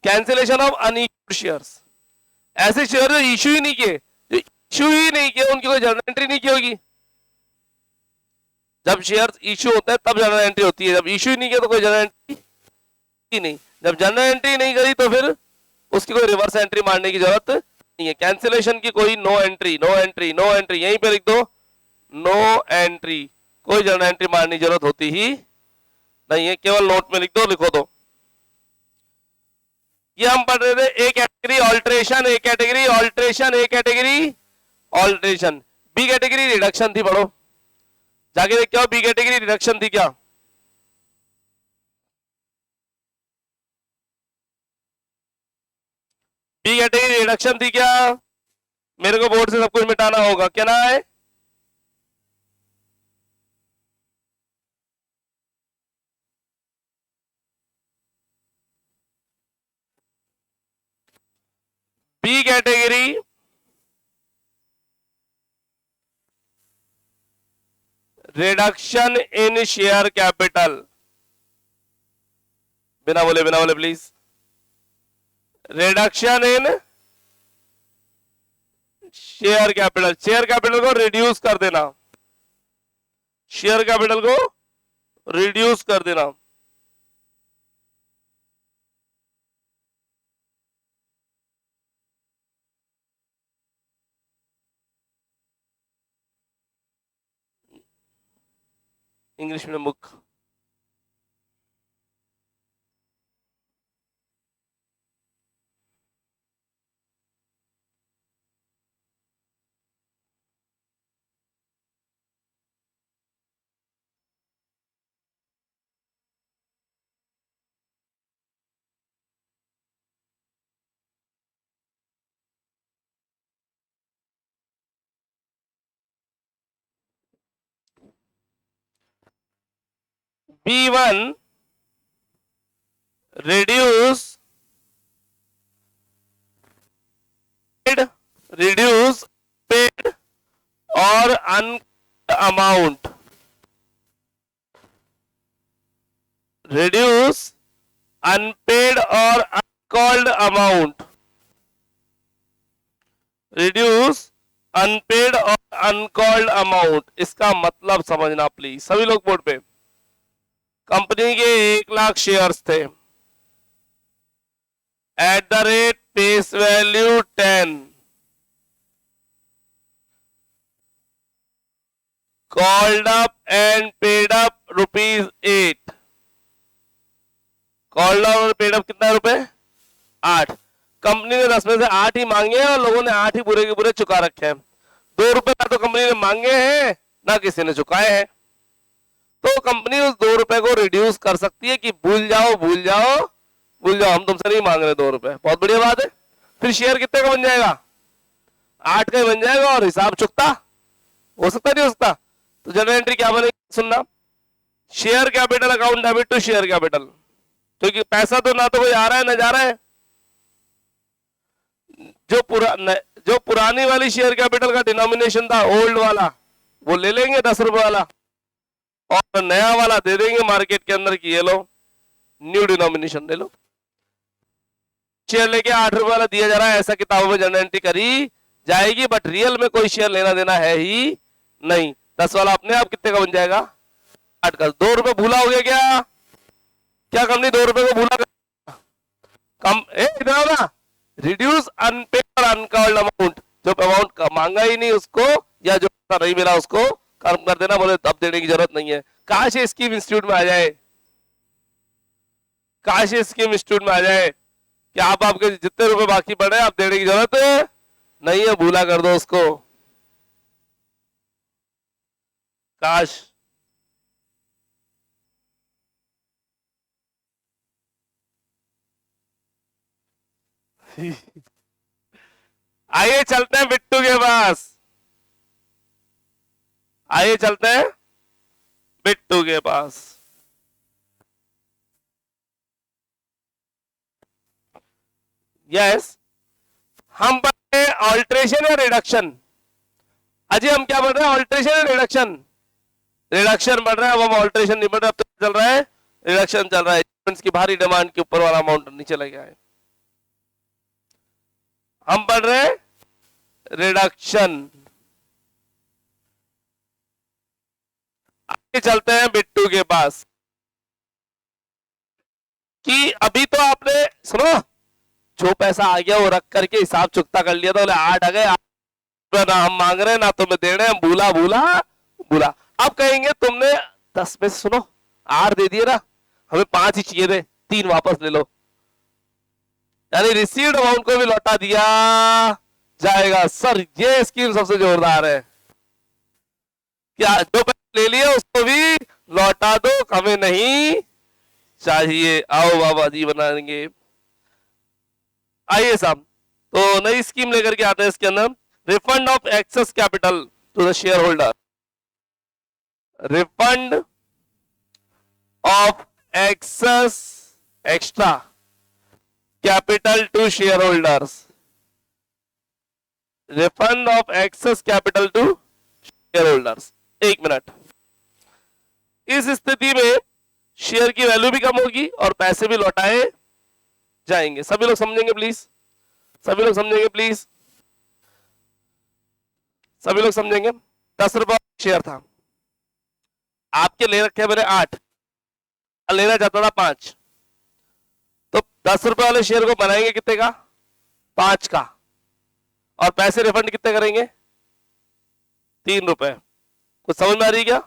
कैंसिलेशन ऑफ अनइश्यूड शेयर्स। ऐसे शेयर जो इश्यू ही नहीं किए, जो इश्यू ही नहीं किए, उनकी कोई जर्नल एंट्री नहीं की होगी। जब शेयर इश्यू होता है तब जर्नल एंट्री होती है, जब इश्यू ही नहीं किया तो कोई जर्नल एंट्री ही नहीं। जब जर्नल एंट्री नहीं करी तो फिर उसकी कोई रिवर्स एंट्री मारने की जरूरत नहीं है। कैंसिलेशन की कोई no entry, no entry, no entry, यहीं पे लिख दो नो एंट्री, कोई जर्नल एंट्री मारने की जरूरत होती ही नहीं है, केवल नोट में लिख दो, लिखो दो। ये हम पढ़ रहे थे A category alteration, A category alteration, A category alteration. B category reduction थी, पढ़ो जाके देख क्या बी कैटेगरी रिडक्शन थी क्या। बी कैटेगरी रिडक्शन थी क्या? मेरे को बोर्ड से सब कुछ मिटाना होगा, क्या ना है? B category reduction in share capital. बिना बोले please. Reduction in share capital, share capital को रिड्यूस कर देना, शेयर कैपिटल को रिड्यूस कर देना। इंग्लिश में book. B1 reduce paid or uncalled amount, reduce unpaid or uncalled amount, reduce unpaid और अनकॉल्ड अमाउंट। इसका मतलब समझना प्लीज सभी लोग बोर्ड पे। कंपनी के 1,00,000 शेयर्स थे, at the rate face value 10, called up and paid up ₹8। Called up और पेड अप कितना रुपए? 8। कंपनी ने 10 में से 8 ही मांगे हैं और लोगों ने 8 ही पूरे के पूरे चुका रखे हैं। 2 रुपए ना तो कंपनी ने मांगे हैं ना किसी ने चुकाए हैं। तो कंपनी उस 2 रुपए को रिड्यूस कर सकती है कि भूल जाओ भूल जाओ भूल जाओ, हम तुमसे नहीं मांग रहे 2 रुपए। बहुत बढ़िया बात है। फिर शेयर कितने का बन जाएगा? 8 का ही बन जाएगा और हिसाब चुकता हो सकता नहीं हो सकता। तो जनरल एंट्री क्या बनेगी सुनना, share capital account debit to share capital, क्योंकि पैसा तो ना तो कोई आ रहा है ना जा रहा है। जो पुरानी वाली शेयर कैपिटल का डिनोमिनेशन था ओल्ड वाला, वो ले लेंगे 10 रुपए वाला और नया वाला दे देंगे मार्केट के अंदर की ये लो न्यू डिनोमिनेशन ले लो। शेयर लेके 8 रुपए वाला दिया जा रहा है, ऐसा किताबों में जनरल एंट्री करी जाएगी, बट रियल में कोई शेयर लेना देना है ही नहीं। 10 वाला अपने आप कितने का बन जाएगा? 8 का। 2 रुपए भूला हो गया क्या? क्या कंपनी 2 रुपए को भूला कम इतना होगा? रिड्यूस अनपेड और अनकॉल्ड अमाउंट, जो अमाउंट मांगा ही नहीं उसको या जो नहीं मिला उसको कम कर देना, बोले अब देने की जरूरत नहीं है। काश ये स्कीम इंस्टीट्यूट में आ जाए, काश ये स्कीम इंस्टीट्यूट में आ जाए कि आप आपके जितने रुपए बाकी पड़े आप देने की जरूरत नहीं है, भूला कर दो उसको। काश। आइए चलते हैं बिट्टू के पास। आइए चलते हैं बिट्टू के पास। यस, हम पढ़ रहे हैं ऑल्ट्रेशन या रिडक्शन। अजय हम क्या पढ़ रहे हैं, ऑल्ट्रेशन या रिडक्शन? रिडक्शन बढ़ रहा है, अब हम ऑल्ट्रेशन नहीं बढ़ रहा, अब तो चल रहा है रिडक्शन चल रहा है। की भारी डिमांड के ऊपर वाला अमाउंट नीचे लग गया है, हम पढ़ रहे हैं रिडक्शन। आगे चलते हैं बिट्टू के पास कि अभी तो आपने सुनो, जो पैसा आ गया वो रख करके हिसाब चुकता कर लिया था, बोले 8 आ गए, ना हम मांग रहे ना तुम्हें दे रहे हैं, भूला भूला भूला। अब कहेंगे तुमने 10 में सुनो 8 दे दिए ना, हमें 5 ही चाहिए थे, 3 वापस ले लो, यानी रिसीव्ड अमाउंट को भी लौटा दिया जाएगा। सर ये स्कीम सबसे जोरदार है, क्या जो पैसे ले लिए उसको भी लौटा दो, हमें नहीं चाहिए। आओ बाबा जी बनाएंगे। आइए साहब, तो नई स्कीम लेकर के आते हैं इसके अंदर, refund of excess capital to the share holder. Refund of excess extra capital to share holders. Refund of excess capital to share holders. 1 minute, इस स्थिति में शेयर की वैल्यू भी कम होगी और पैसे भी लौटाए जाएंगे। सभी लोग समझेंगे प्लीज, सभी लोग समझेंगे प्लीज, सभी लोग समझेंगे। 10 रुपए शेयर था, आपके ले रखे मैंने 8, लेना चाहता था 5, तो 10 रुपए वाले शेयर को बनाएंगे कितने का, 5 का, और पैसे रिफंड कितने करेंगे, 3 रुपए। कुछ समझ में आ रही है क्या,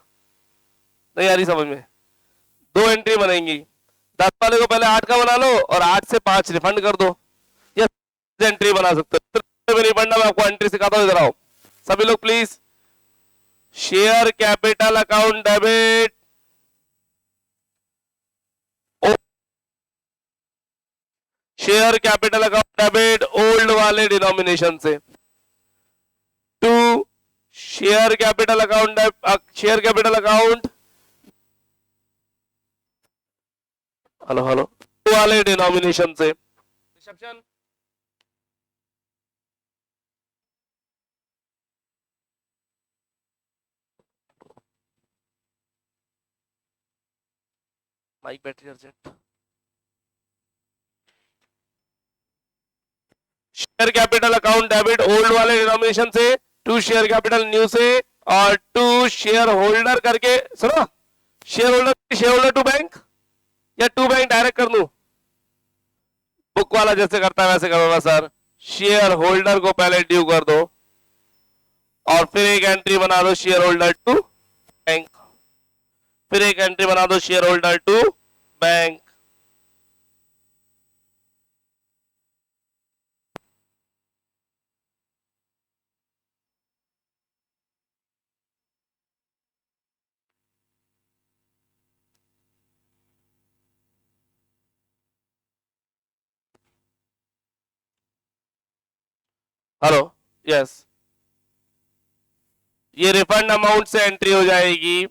नहीं आ रही समझ में? 2 एंट्री बनेंगी, 10 वाले को पहले 8 का बना लो और 8 से 5 रिफंड कर दो, या एंट्री बना सकते हो। नहीं पढ़ना, मैं आपको एंट्री सिखाता हूं, इधर आओ सभी लोग please. Share capital account debit, share capital account debit old वाले डिनोमिनेशन से to share capital account, share capital account, hello hello, वाले डिनोमिनेशन से। Reception, mic battery urgent. Share capital account debit old वाले डिनोमिनेशन से to share capital new से, और to share holder करके सुनो, शेयर होल्डर टू बैंक, या to bank direct कर दूं, बुक वाला जैसे करता है वैसे करो ना सर। शेयर होल्डर को पहले ड्यू कर दो और फिर एक एंट्री बना दो शेयर होल्डर टू बैंक, फिर एक एंट्री बना दो share holder to bank. Hello, yes, ये रिफंड अमाउंट से एंट्री हो जाएगी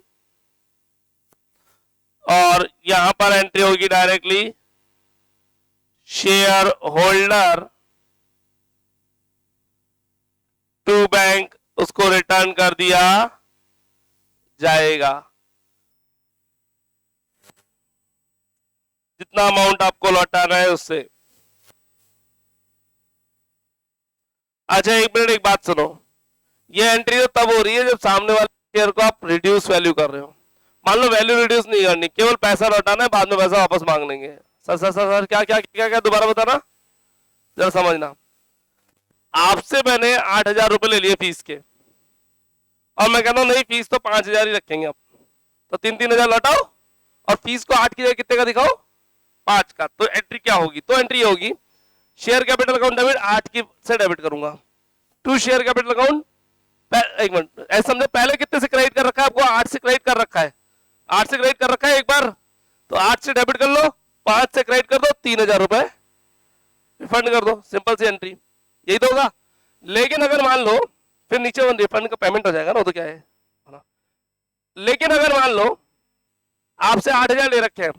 और यहां पर एंट्री होगी directly share holder to bank, उसको रिटर्न कर दिया जाएगा। जितना अमाउंट आपको लौटाना है उससे। अच्छा 1 मिनट, एक बात सुनो, ये एंट्री तो तब हो रही है जब सामने वाले शेयर को आप रिड्यूस वैल्यू कर रहे हो। मान लो वैल्यू रिड्यूस नहीं करनी, केवल पैसा लौटाना है, बाद में पैसा वापस मांग लेंगे। सर सर सर सर क्या क्या क्या क्या दोबारा बताना जरा समझना। आपसे मैंने 8,000 रुपए ले लिए फीस के, और मैं कहता हूं नहीं फीस तो 5,000 ही रखेंगे आप, तो 3,000 लौटाओ और फीस को 8 की जगह कितने का दिखाओ, 5 का। तो एंट्री क्या होगी, तो एंट्री होगी शेयर कैपिटल अकाउंट डेबिट 8 की से डेबिट करूंगा टू शेयर कैपिटल अकाउंट, एक मिनट ऐसा समझे, पहले कितने से क्रेडिट कर रखा है आपको, 8 से क्रेडिट कर रखा है, 8 से क्रेडिट कर रखा है एक बार, तो 8 से डेबिट कर लो, 5 से क्रेडिट कर दो, 3,000 रुपए रिफंड कर दो, सिंपल सी एंट्री, यही तो होगा। लेकिन अगर मान लो फिर नीचे रिफंड का पेमेंट हो जाएगा ना, तो क्या है ना, लेकिन अगर मान लो आपसे 8,000 ले रखे हैं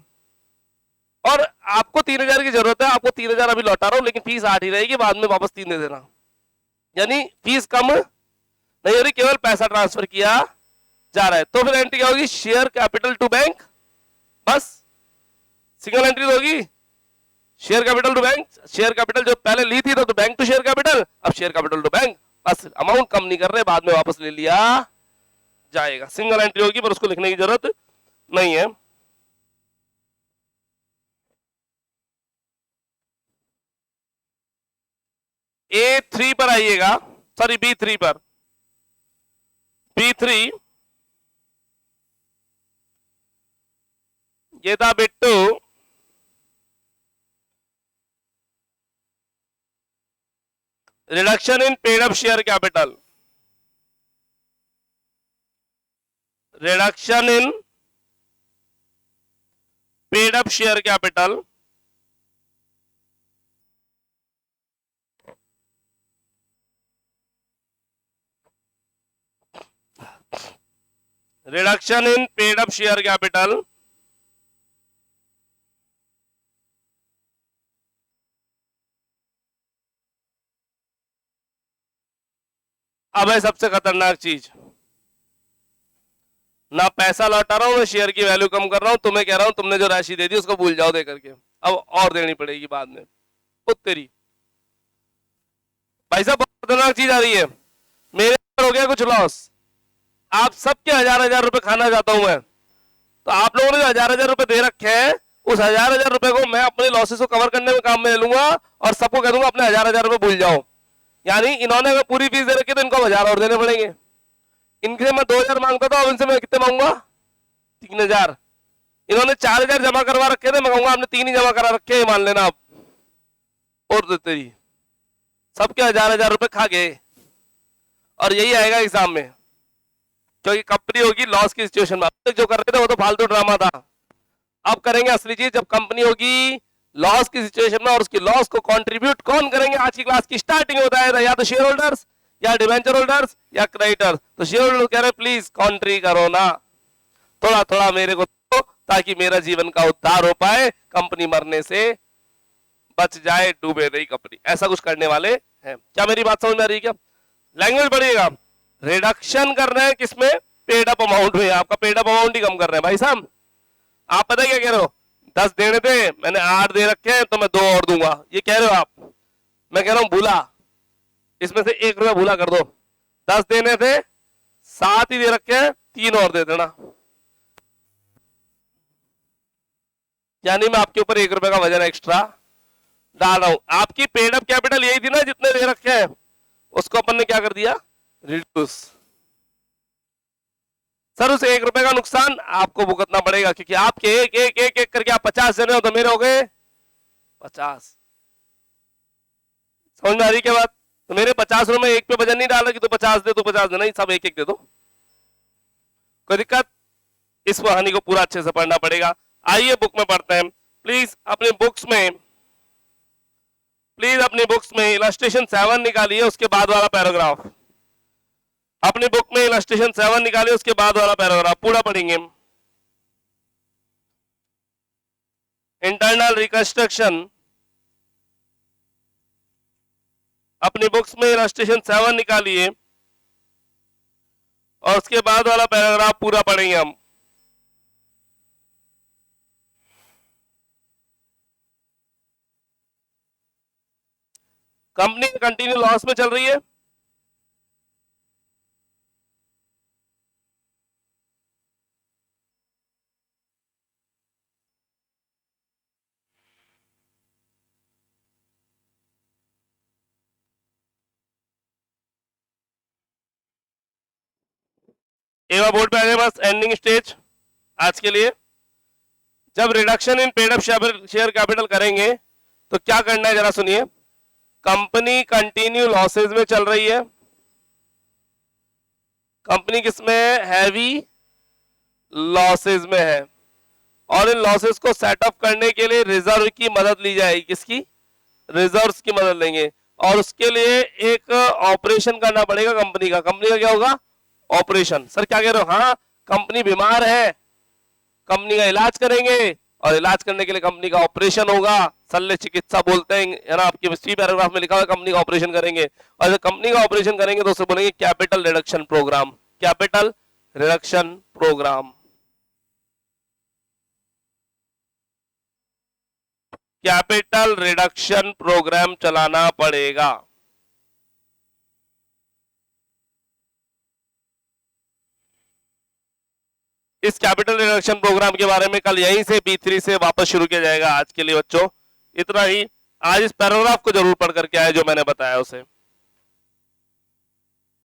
और आपको 3,000 की जरूरत है, आपको 3,000 अभी लौटा रहा हूं, लेकिन फीस 8 ही रहेगी, बाद में वापस 3 दे देना, यानी फीस कम नहीं हो रही, केवल पैसा ट्रांसफर किया जा रहा है। तो फिर एंट्री क्या होगी? शेयर कैपिटल टू बैंक, बस सिंगल एंट्री होगी, share capital to bank. Share capital जो पहले ली थी तो बैंक टू शेयर कैपिटल, अब शेयर कैपिटल टू बैंक, बस अमाउंट कम नहीं कर रहे, बाद में वापस ले लिया जाएगा। सिंगल एंट्री होगी पर उसको लिखने की जरूरत नहीं है। A3 पर आइएगा, सॉरी B3 पर। B3 ये था Bittu, reduction in paid up share capital, reduction in paid up share capital, reduction in paid up share capital, अब है सबसे खतरनाक चीज, ना पैसा लौटा रहा हूं, मैं शेयर की वैल्यू कम कर रहा हूं, तुम्हें कह रहा हूं तुमने जो राशि दे दी उसको भूल जाओ दे करके, अब और देनी पड़ेगी बाद में। तेरी भाई साहब बहुत खतरनाक चीज आ रही है, मेरे हो गया कुछ लॉस, आप सबके 1,000 रुपए खाना चाहता हूं मैं, तो आप लोगों ने जो 1,000 रुपए दे रखे हैं, उस 1,000 रुपए को मैं अपने लॉसेस को कवर करने में काम में ले लूंगा और सबको कह दूंगा अपने 1,000 रुपए भूल जाओ। यानी इन्होंने अगर पूरी फीस दे रखी तो इनको 1,000 और देने पड़ेंगे। इनसे मैं 2,000 मांगता था, अब इनसे मैं कितने मांगूंगा? 3,000। इन्होंने 4,000 जमा करवा रखे थे, मैं कहूंगा आपने 3 ही जमा करा रखे हैं, मान लेना आप, और देते ही सबके 1,000 रुपए खा गए। और यही आएगा एग्जाम में, क्योंकि कंपनी होगी लॉस की सिचुएशन में। अब तक जो कर रहे थे वो तो फालतू ड्रामा था, अब करेंगे असली चीज, जब कंपनी होगी लॉस की सिचुएशन में और उसकी लॉस को कंट्रीब्यूट कौन करेंगे? आज की क्लास की स्टार्टिंग होता है या तो शेयर होल्डर्स या डिवेंचर होल्डर्स या क्रेडिटर्स। तो शेयर होल्डर कह रहे प्लीज कॉन्ट्री करो ना, थोड़ा थोड़ा मेरे को दो, ताकि मेरा जीवन का उद्धार हो पाए, कंपनी मरने से बच जाए, डूबे नहीं कंपनी। ऐसा कुछ करने वाले हैं क्या? मेरी बात समझ में आ रही है क्या? लैंग्वेज बढ़िएगा, रिडक्शन कर रहे हैं किसमें? पेड अप अमाउंट में। आपका पेड अप अमाउंट ही कम कर रहे हैं भाई साहब। आप पता है क्या कह रहे हो? 10 देने थे, मैंने 8 दे रखे हैं, तो मैं 2 और दूंगा, ये कह रहे हो आप। मैं कह रहा हूं भूला, इसमें से 1 रुपया भूला कर दो। 10 देने थे, 7 ही दे रखे हैं, 3 और दे देना। यानी मैं आपके ऊपर 1 रुपए का वजन एक्स्ट्रा डाल रहा हूं। आपकी पेड अप कैपिटल यही थी ना, जितने दे रखे हैं उसको अपन ने क्या कर दिया? रिड्यूस। सर उस 1 रुपए का नुकसान आपको भुगतना पड़ेगा, क्योंकि आपके एक एक एक एक करके आप 50 जने हो, तो मेरे हो गए 50। समझ में आ रही क्या बात? तो मेरे 50 रुपए एक पे वजन नहीं डाला कि तू 50 दे, तू 50 दे, नहीं, सब एक एक दे दो। कोई दिक्कत? इस कहानी को पूरा अच्छे से पढ़ना पड़ेगा। आइए बुक में पढ़ते हैं। प्लीज अपने बुक्स में इलस्ट्रेशन 7 निकालिए, उसके बाद वाला पैराग्राफ। अपने बुक में इलस्ट्रेशन 7 निकालिए, उसके बाद वाला पैराग्राफ पूरा पढ़ेंगे। इंटरनल रिकंस्ट्रक्शन, अपनी बुक्स में इलस्ट्रेशन 7 निकालिए और उसके बाद वाला पैराग्राफ पूरा पढ़ेंगे हम। कंपनी कंटिन्यू लॉस में चल रही है, एवा बोर्ड पे आ गए बस एंडिंग स्टेज आज के लिए। जब reduction in paid up share capital करेंगे तो क्या करना है जरा सुनिए। कंपनी कंटिन्यू लॉसेज में चल रही है, कंपनी किसमें? हैवी लॉसेज में है, और इन लॉसेज को सेटअप करने के लिए रिजर्व की मदद ली जाएगी। किसकी? रिजर्व्स की मदद लेंगे, और उसके लिए एक ऑपरेशन करना पड़ेगा कंपनी का। कंपनी का क्या होगा? ऑपरेशन। सर क्या कह रहे हो? हाँ, कंपनी बीमार है, कंपनी का इलाज करेंगे, और इलाज करने के लिए कंपनी का ऑपरेशन होगा, शल्य चिकित्सा बोलते हैं, है ना, आपके सी पैराग्राफ में लिखा हुआ है कंपनी का ऑपरेशन करेंगे, और जब कंपनी का ऑपरेशन करेंगे तो उसे बोलेंगे capital reduction program, capital reduction program, capital reduction program चलाना पड़ेगा। इस कैपिटल रिडक्शन प्रोग्राम के बारे में कल यहीं से B3 से वापस शुरू किया जाएगा। आज के लिए बच्चों इतना ही। आज इस पैराग्राफ को जरूर पढ़ करके आए जो मैंने बताया उसे।